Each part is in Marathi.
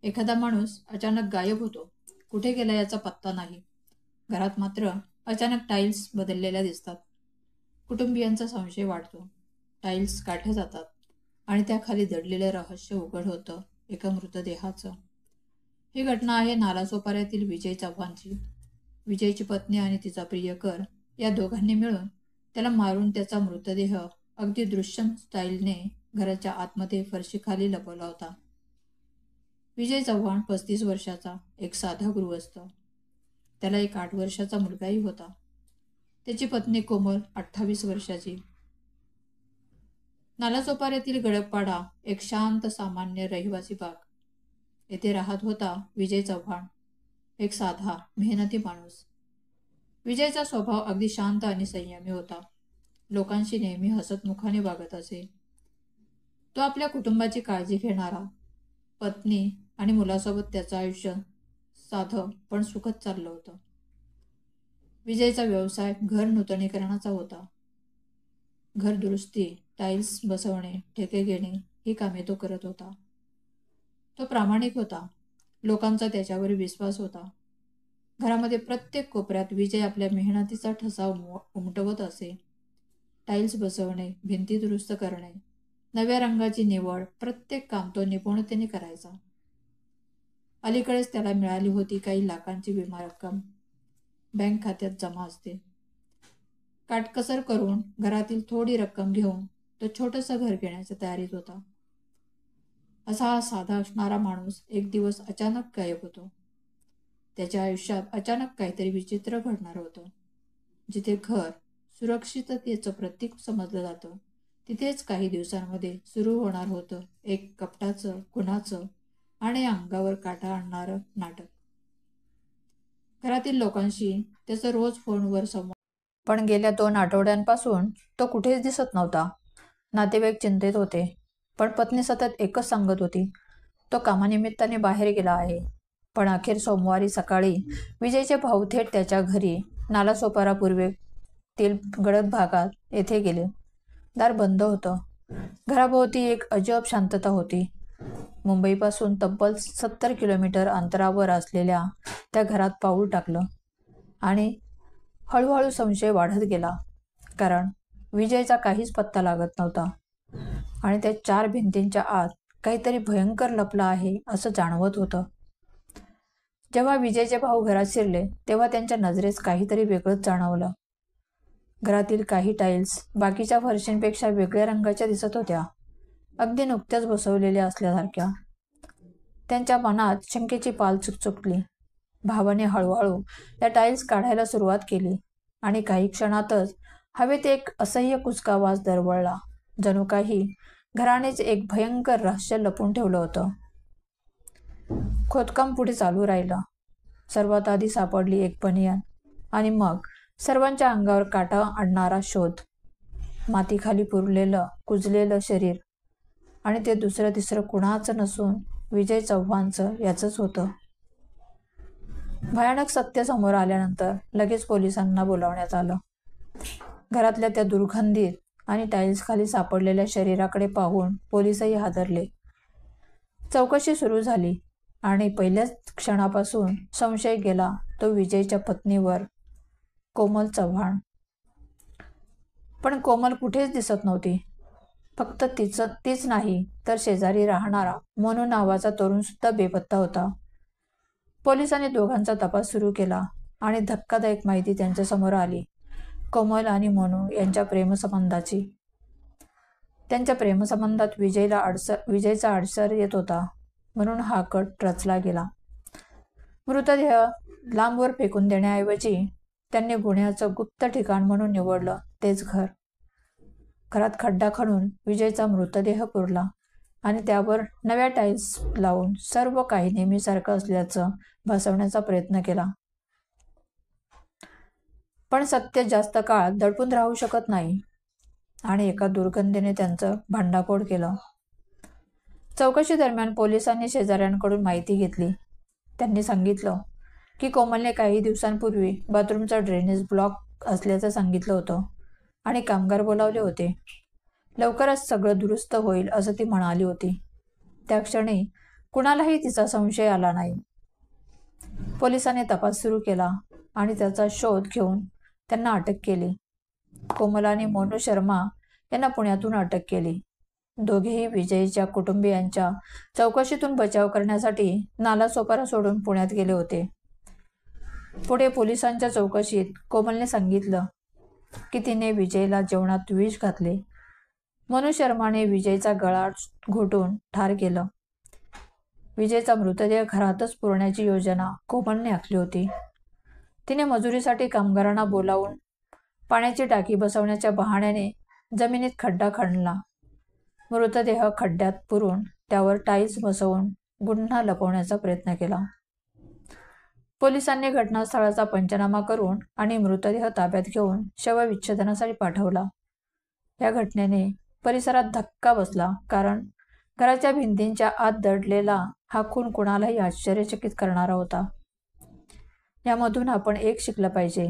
एखादा माणूस अचानक गायब होतो, कुठे गेला याचा पत्ता नाही. घरात मात्र अचानक टाईल्स बदललेल्या दिसतात. कुटुंबियांचा संशय वाढतो. टाईल्स काढल्या जातात आणि त्याखाली दडलेलं रहस्य उघड होतं, एका मृतदेहाचं. ही घटना आहे नालासोपाऱ्यातील विजय चव्हाणची. विजयची पत्नी आणि तिचा प्रियकर या दोघांनी मिळून त्याला मारून त्याचा मृतदेह अगदी दृश्यम स्टाईलने घराच्या आतमध्ये फरशीखाली लपवला होता. विजय चव्हाण 35 वर्षाचा, एक साधा गृहस्थ. त्याला एक 8 वर्षाचा मुलगाही होता. त्याची पत्नी कोमल 28 वर्षाची. नालासोपाऱ्यातील गडकपाडा एक शांत सामान्य रहिवासी भाग. येथे राहत होता विजय चव्हाण, एक साधा मेहनती माणूस. विजयचा स्वभाव अगदी शांत आणि संयमी होता. लोकांशी नेहमी हसतमुखाने वागत असे. तो आपल्या कुटुंबाची काळजी घेणारा. पत्नी आणि मुलासोबत त्याचं आयुष्य साधं पण सुखद चाललं होतं. विजयचा व्यवसाय घर नूतनीकरणाचा होता. घर दुरुस्ती, टाईल्स बसवणे, ठेके घेणे ही कामे तो करत होता. तो प्रामाणिक होता. लोकांचा त्याच्यावर विश्वास होता. घरामध्ये प्रत्येक कोपऱ्यात विजय आपल्या मेहनतीचा ठसा उमटवत असे. टाईल्स बसवणे, भिंती दुरुस्त करणे, नव्या रंगाची निवड, प्रत्येक काम तो निपुणतेने करायचा. अलीकडेच त्याला मिळाली होती काही लाखांची विमा रक्कम. बँक खात्यात जमा असते. काटकसर करून घरातील थोडी रक्कम घेऊन तो छोटंसं घर घेण्याच्या तयारीत होता. असा हा साधा असणारा माणूस एक दिवस अचानक गायब होतो. त्याच्या आयुष्यात अचानक काहीतरी विचित्र घडणार होतं. जिथे घर सुरक्षिततेचं प्रतीक समजलं जातं, तिथेच काही दिवसांमध्ये सुरू होणार होतं एक कपटाचं, खुनाचं आणि अंगावर काटा आणणारं नाटक. घरातील लोकांशी त्याचं रोज फोनवर संवाद, पण गेल्या 2 आठवड्यांपासून तो कुठेच दिसत नव्हता. नातेवाईक चिंतेत होते, पण पत्नी सतत एकच सांगत होती, तो कामानिमित्ताने बाहेर गेला आहे. पण अखेर सोमवारी सकाळी विजयचे भाऊ थेट त्याच्या घरी नालासोपारा पूर्वेतील गडद भागात येथे गेले. दार बंद होतं. घराभोवती एक अजब शांतता होती. मुंबईपासून तब्बल 70 किलोमीटर अंतरावर असलेल्या त्या घरात पाऊल टाकलं आणि हळूहळू संशय वाढत गेला. कारण विजयचा काहीच पत्ता लागत नव्हता आणि त्या 4 भिंतींच्या आत काहीतरी भयंकर लपलं आहे असं जाणवत होतं. जेव्हा विजयचे भाऊ घरात शिरले तेव्हा त्यांच्या नजरेस काहीतरी वेगळंच जाणवलं. घरातील काही टाईल्स बाकीच्या फरशींपेक्षा वेगळ्या रंगाच्या दिसत होत्या, अगदी नुकत्याच बसवलेल्या असल्यासारख्या. त्यांच्या मनात शंकेची पाल चुकचुकली. भावाने हळूहळू त्या टाईल्स काढायला सुरुवात केली आणि काही क्षणातच हवेत एक असह्य कुचकावाज दरवळला. जणू काही घरानेच एक भयंकर रहस्य लपून ठेवलं होतं. खोदकाम पुढे चालू राहिलं. सर्वात आधी सापडली एक बनियान आणि मग सर्वांच्या अंगावर काटा आणणारा शोध. मातीखाली पुरलेलं कुजलेलं शरीर आणि ते दुसरं तिसरं कुणाचं नसून विजय चव्हाणचं याचंच होतं. भयानक सत्य समोर आल्यानंतर लगेच पोलिसांना बोलावण्यात आलं. घरातल्या त्या दुर्गंधीत आणि टाईल्स खाली सापडलेल्या शरीराकडे पाहून पोलीसही हादरले. चौकशी सुरू झाली आणि पहिल्याच क्षणापासून संशय गेला तो विजयच्या पत्नीवर, कोमल चव्हाण. पण कोमल कुठेच दिसत नव्हती. फक्त तीच नाही तर शेजारी राहणारा मनू नावाचा तरुण सुद्धा बेपत्ता होता. पोलिसांनी दोघांचा तपास सुरू केला आणि धक्कादायक माहिती त्यांच्या समोर आली, कोमल आणि मनू यांच्या प्रेमसंबंधाची. त्यांच्या प्रेमसंबंधात विजयचा अडसर येत होता, म्हणून हा कट रचला गेला. मृतदेह लांबवर फेकून देण्याऐवजी त्यांनी गुन्ह्याचं गुप्त ठिकाण म्हणून निवडलं तेच घर. घरात खड्डा खणून विजयचा मृतदेह पुरला आणि त्यावर नव्या टाईल्स लावून सर्व काही नेहमीसारखं असल्याचं भासवण्याचा प्रयत्न केला. पण सत्य जास्त काळ दडपून राहू शकत नाही आणि एका दुर्गंधीने त्यांचं भांडाफोड केलं. चौकशी दरम्यान पोलिसांनी शेजाऱ्यांकडून माहिती घेतली. त्यांनी सांगितलं की कोमलने काही दिवसांपूर्वी बाथरूमचा ड्रेनेज ब्लॉक असल्याचं सांगितलं होतं आणि कामगार बोलावले होते. लवकरच सगळं दुरुस्त होईल असं ती म्हणाली होती. त्या क्षणी कुणालाही तिचा संशय आला नाही. पोलिसांनी तपास सुरू केला आणि त्याचा शोध घेऊन त्यांना अटक केली. कोमल आणि मोनू शर्मा यांना पुण्यातून अटक केली. दोघेही विजयच्या कुटुंबियांच्या चौकशीतून बचाव करण्यासाठी नालासोपारा सोडून पुण्यात गेले होते. पुढे पोलिसांच्या चौकशीत कोमलने सांगितलं की तिने विजयला जेवणात विष घातले. मोनू शर्माने विजयचा गळा घोटून ठार केलं. विजयचा मृतदेह घरातच पुरण्याची योजना कोमलने आखली होती. तिने मजुरीसाठी कामगारांना बोलावून पाण्याची टाकी बसवण्याच्या बहाण्याने जमिनीत खड्डा खणला. मृतदेह खड्ड्यात पुरून त्यावर टाईल्स बसवून गुन्हा लपवण्याचा प्रयत्न केला. पोलिसांनी घटनास्थळाचा पंचनामा करून आणि मृतदेह ताब्यात घेऊन शवविच्छेदनासाठी पाठवला. या घटनेने परिसरात धक्का बसला, कारण घराच्या भिंतींच्या आत दडलेला हा खून कुणालाही आश्चर्यचकित करणारा होता. यामधून आपण एक शिकलं पाहिजे.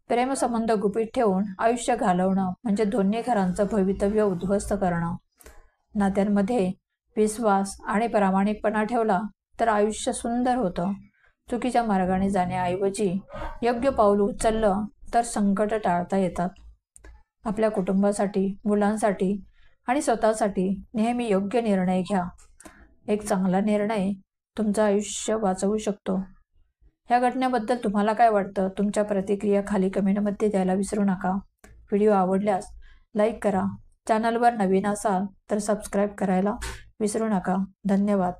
प्रेमसंबंध गुपित ठेवून आयुष्य घालवणं म्हणजे दोन्ही घरांचं भवितव्य उद्ध्वस्त करणं. नात्यांमध्ये विश्वास आणि प्रामाणिकपणा ठेवला तर आयुष्य सुंदर होतं. चुकीच्या मार्गाने जाण्याऐवजी योग्य पाऊल उचललं तर संकट टाळता येतात. आपल्या कुटुंबासाठी, मुलांसाठी आणि स्वतःसाठी नेहमी योग्य निर्णय घ्या. एक चांगला निर्णय तुमचं आयुष्य वाचवू शकतो. ह्या घटनेबद्दल तुम्हाला काय वाटतं? तुमच्या प्रतिक्रिया खाली कमेंटमध्ये द्यायला विसरू नका. व्हिडिओ आवडल्यास लाईक करा. चॅनलवर नवीन असाल तर सबस्क्राईब करायला विसरू नका. धन्यवाद.